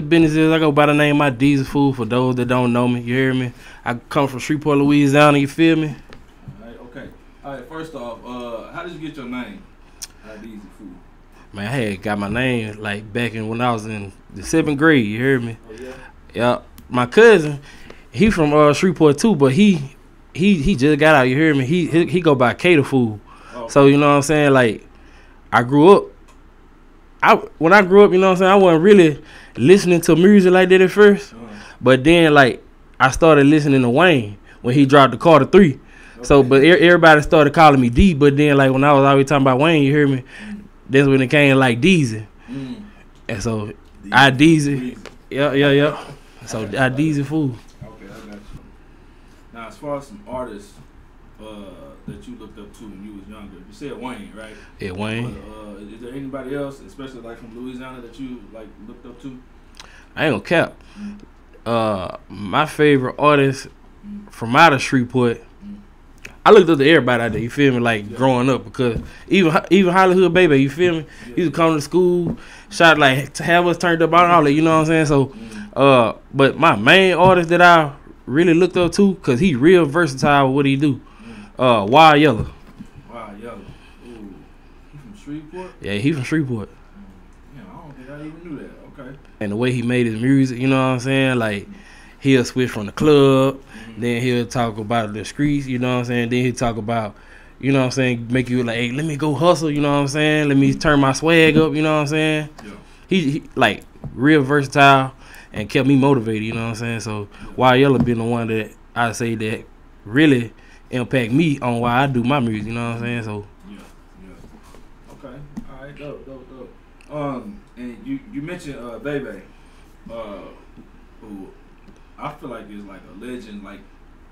business is, I go by the name of iDeezyFoo for those that don't know me. You hear me? I come from Shreveport, Louisiana. You feel me? All right, okay. All right, first off, how did you get your name, iDeezyFoo? Man, I had got my name like back in when I was in the 7th grade. You hear me? Oh yeah. Yeah. My cousin, he from Shreveport too, but he just got out. You hear me? He go by iDeezyFoo. Oh. So you know what I'm saying? Like, I grew up. When I grew up, you know what I'm saying, I wasn't really listening to music like that at first. But then, like, I started listening to Wayne when he dropped the Carter 3. Okay. So, but everybody started calling me D. But then, like, when I was always talking about Wayne, you hear me? That's when it came like Deezy. And so, iDeezy. Yeah. So, iDeezyFoo. Okay, I got you. Now, as far as some artists that you looked up to when you was younger, you said Wayne, right? Yeah, Wayne. But, is there anybody else, especially like from Louisiana, that you like looked up to? I ain't gonna cap. My favorite artist from out of Shreveport, I looked up to everybody out there, you feel me, like growing up, because even Hollywood Baby, you feel me, he used to come to school, shot like to have us turned up on all that, you know what I'm saying? So, but my main artist that I really looked up to, cause he real versatile with what he do, Wild Yellow. Wild Yellow. Ooh, he from Shreveport? Yeah, he from Shreveport. Yeah, I don't think I even knew that. Okay. And the way he made his music, you know what I'm saying, like, he'll switch from the club, then he'll talk about the streets, you know what I'm saying, then he'll talk about, you know what I'm saying, make you like, hey, let me go hustle, you know what I'm saying, let me turn my swag up, you know what I'm saying. Yeah. He like real versatile and kept me motivated, you know what I'm saying. So Wild Yellow been the one that I say that really impact me on why I do my music, you know what I'm saying. So yeah. Okay. All right, dope. And you mentioned Baby, who I feel like is like a legend, like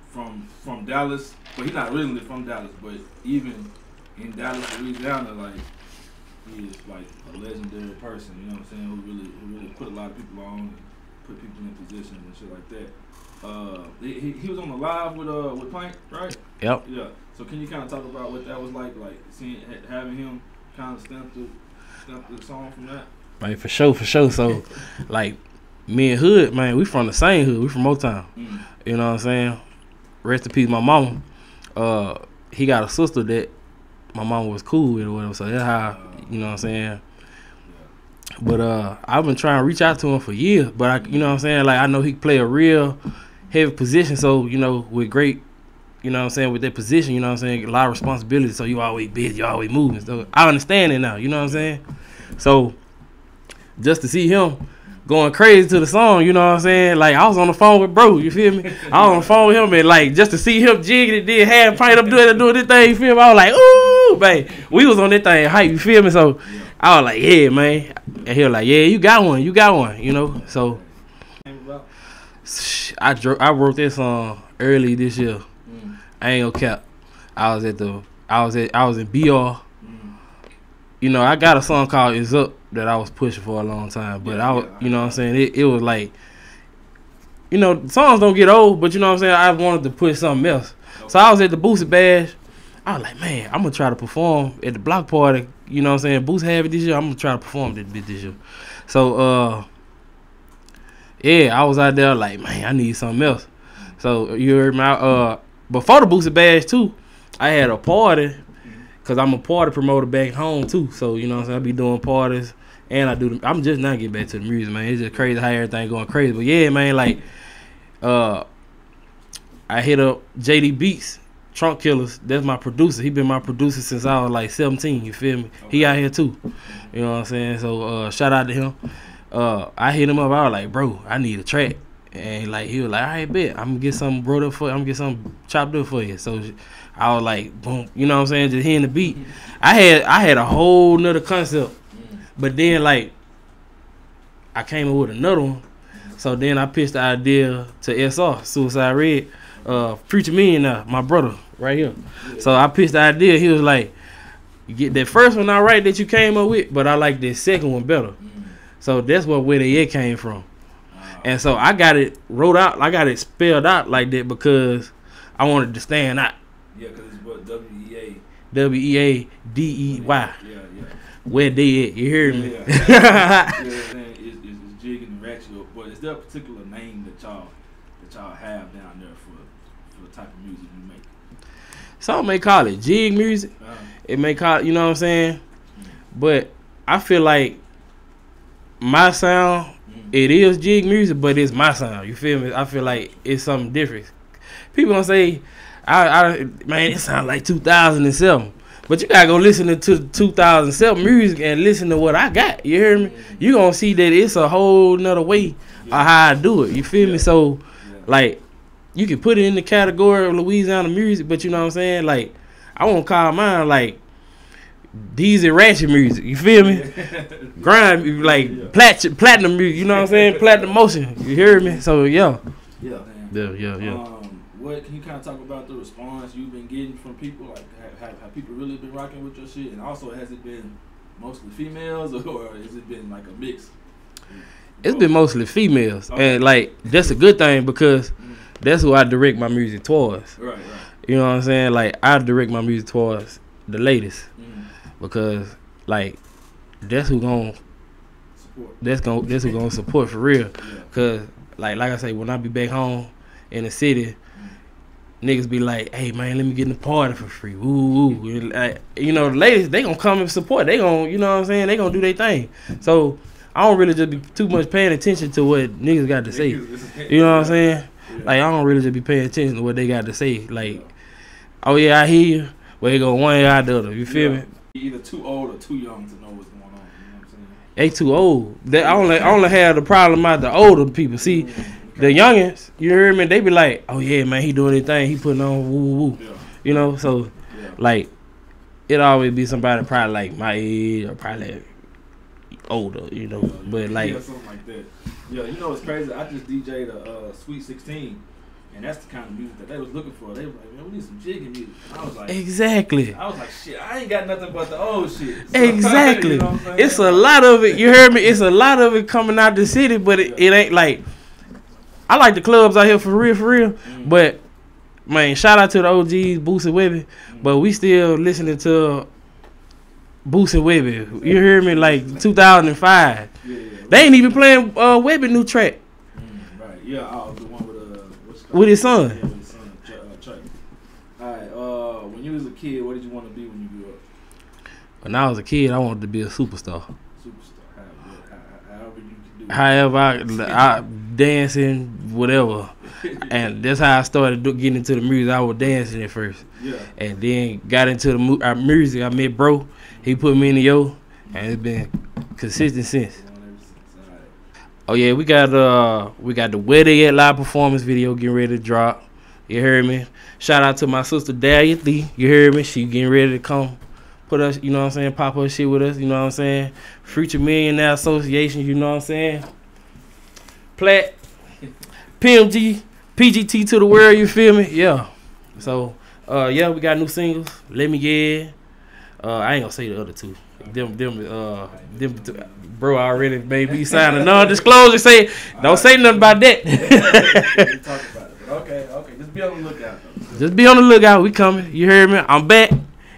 from Dallas, but he's not originally from Dallas, but even in Dallas, Louisiana, like he is like a legendary person, you know what I'm saying, who really put a lot of people on and put people in positions and shit like that. He was on the live with Plank, right? Yep. Yeah. So can you kind of talk about what that was like seeing having him kind of stamp the song from that? Right, for sure. So, like, me and Hood, man, we from the same hood. We from Motown. You know what I'm saying? Rest in peace, my mama. He got a sister that my mama was cool with or whatever. So that's how, you know what I'm saying? But I've been trying to reach out to him for years. But, you know what I'm saying? Like, I know he play a real heavy position. So, you know, with great, you know what I'm saying, with that position, you know what I'm saying, a lot of responsibility. So you always busy, you always moving. So I understand it now, you know what I'm saying? So just to see him going crazy to the song, you know what I'm saying? Like, I was on the phone with bro, you feel me? I was on the phone with him, and like, just to see him jigging it, then had pint up doing this thing, you feel me? I was like, ooh, man. We was on that thing hype, you feel me? So I was like, yeah, man. And he was like, yeah, you got one, you know? So I wrote that song early this year. I ain't gonna cap. I was in BR. You know, I got a song called It's Up that I was pushing for a long time. But you know what I'm saying, it was like, you know, songs don't get old, but you know what I'm saying, I wanted to push something else. So I was at the Boosie Bash. I was like, man, I'm gonna try to perform at the block party. You know what I'm saying? Boosie have it this year. I'm gonna try to perform that bit this year. So yeah, I was out there like, man, I need something else. So you heard me before the Boosie Bash too, I had a party, cause I'm a party promoter back home too. So you know what I'm saying, I be doing parties, and I'm just not getting back to the music, man. It's just crazy how everything going crazy. But yeah, man, like I hit up JD Beats, Trunk Killers. That's my producer. He been my producer since I was like 17. You feel me? Okay. He out here too. You know what I'm saying? So shout out to him. I hit him up. I was like, bro, I need a track. And like he was like, all right, bet, I'm gonna get something brought up for you. I'm gonna get something chopped up for you. So I was like, boom, you know what I'm saying, just hearing the beat. I had a whole nother concept, but then like I came up with another one. So then I pitched the idea to SR, Suicide Red, Future Millionaire, my brother right here. So I pitched the idea. He was like, you get that first one all right that you came up with, but I like that second one better. So that's where Wea Dey At came from. And so I got it wrote out, I got it spelled out like that because I wanted to stand out. Yeah, because it's what, W-E-A. W-E-A-D-E-Y. Yeah. Wea Dey At, you hear me? Yeah. It's jigging and ratchet or but is there a particular name that y'all have down there for the type of music you make? Some may call it jig music. It may call it, you know what I'm saying? But I feel like my sound, it is jig music, but it's my sound. You feel me? I feel like it's something different. People gonna say, man, it sounds like 2007. But you gotta go listen to 2007 music and listen to what I got. You hear me? You gonna see that it's a whole nother way of how I do it. You feel me? So, like, you can put it in the category of Louisiana music, but you know what I'm saying? Like, I won't call mine like Deezy ratchet music. You feel me? Grind, like platinum music. You know what I'm saying? Platinum motion. You hear me? So yeah. Yeah. What can you kind of talk about the response you've been getting from people? Like, have people really been rocking with your shit? And also, has it been mostly females or has it been like a mix? It's been mostly females, and like that's a good thing because that's who I direct my music towards. Right. You know what I'm saying? Like, I direct my music towards the ladies because like that's who gonna support. That's who gonna support for real. Cause like I say, when I be back home in the city, niggas be like, "Hey man, let me get in the party for free." Woo. Like, you know, the ladies, they gonna come and support. They gonna, you know what I'm saying? They gonna do their thing. So I don't really just be too much paying attention to what niggas got to say. You know what I'm saying? Like, I don't really just be paying attention to what they got to say. Like, oh yeah, I hear you. Well, they go one eye the other. You feel me? Either too old or too young to know what's going on. You know what I'm saying? They too old. I only have the problem out the older people. See, the youngins, you hear me? They be like, oh yeah, man, he doing his thing. He putting on woo. You know, so like, it always be somebody probably like my age or probably older. You know, but like something like that. Yeah, you know what's crazy? I just DJ'd a Sweet 16, and that's the kind of music that they was looking for. They were like, man, we need some jigging music. And I was like, exactly. I was like, shit, I ain't got nothing but the old shit. So, exactly. You know what I'm saying? It's a lot of it. You heard me? It's a lot of it coming out the city, but it ain't like. I like the clubs out here for real. But man, shout out to the OGs, Boosie Webby. But we still listening to Boosie Webby. You hear me? Like 2005. They ain't even playing Webby new track. Right. Yeah. The one with his son. Yeah, with his son, Trey. All right. When you was a kid, what did you want to be when you grew up? When I was a kid, I wanted to be a superstar. However you can do. However, I dancing, whatever. And that's how I started getting into the music. I was dancing at first. Yeah. And then got into the music. I met bro. He put me in the yo, and it's been consistent since. Oh yeah, we got the Wea Dey At live performance video getting ready to drop. You heard me? Shout out to my sister Wea Dey. You heard me? She getting ready to come put us, you know what I'm saying, pop her shit with us, you know what I'm saying? Future Millionaire Association, you know what I'm saying? Plat, PMG, PGT to the world, you feel me? Yeah. So yeah, we got new singles. Let Me Get. I ain't gonna say the other two. Them bro already made me sign a non-disclosure. Say don't say nothing about that. Talk about it, but okay. Just be on the lookout though. Just be on the lookout. We coming. You heard me? I'm back.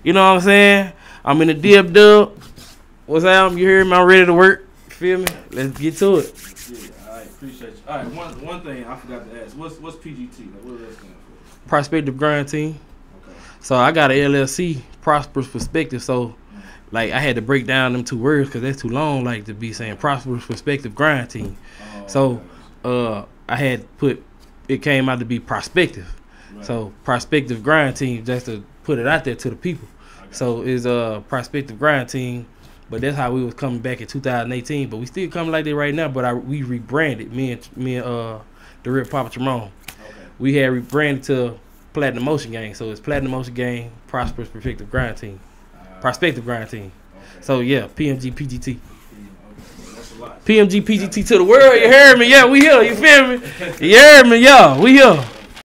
You know what I'm saying? I'm in the dub. What's up? You heard me? I'm ready to work. You feel me? Let's get to it. Yeah, all right. Appreciate you. All right. One thing I forgot to ask. What's PGT? Like, what does that stand for? Prospective Grind Team. Okay. So I got an LLC, Prosperous Perspective. So like I had to break down them two words because that's too long. Like to be saying Prosperous Perspective Grind Team. So I had put it came out to be Prospective. Right. So Prospective Grind Team just to put it out there to the people. So it's a Prospective Grind Team, but that's how we was coming back in 2018. But we still coming like that right now. But we rebranded me and the real Papa Tremont. We had rebranded to Platinum Motion Gang. So it's Platinum Motion Gang, Prosperous Prospective Grind Team, Prospective Grind Team. So yeah, PMG PGT. PMG PGT to the world. You heard me? Yeah, we here. You feel me? You heard me? Yeah, we here.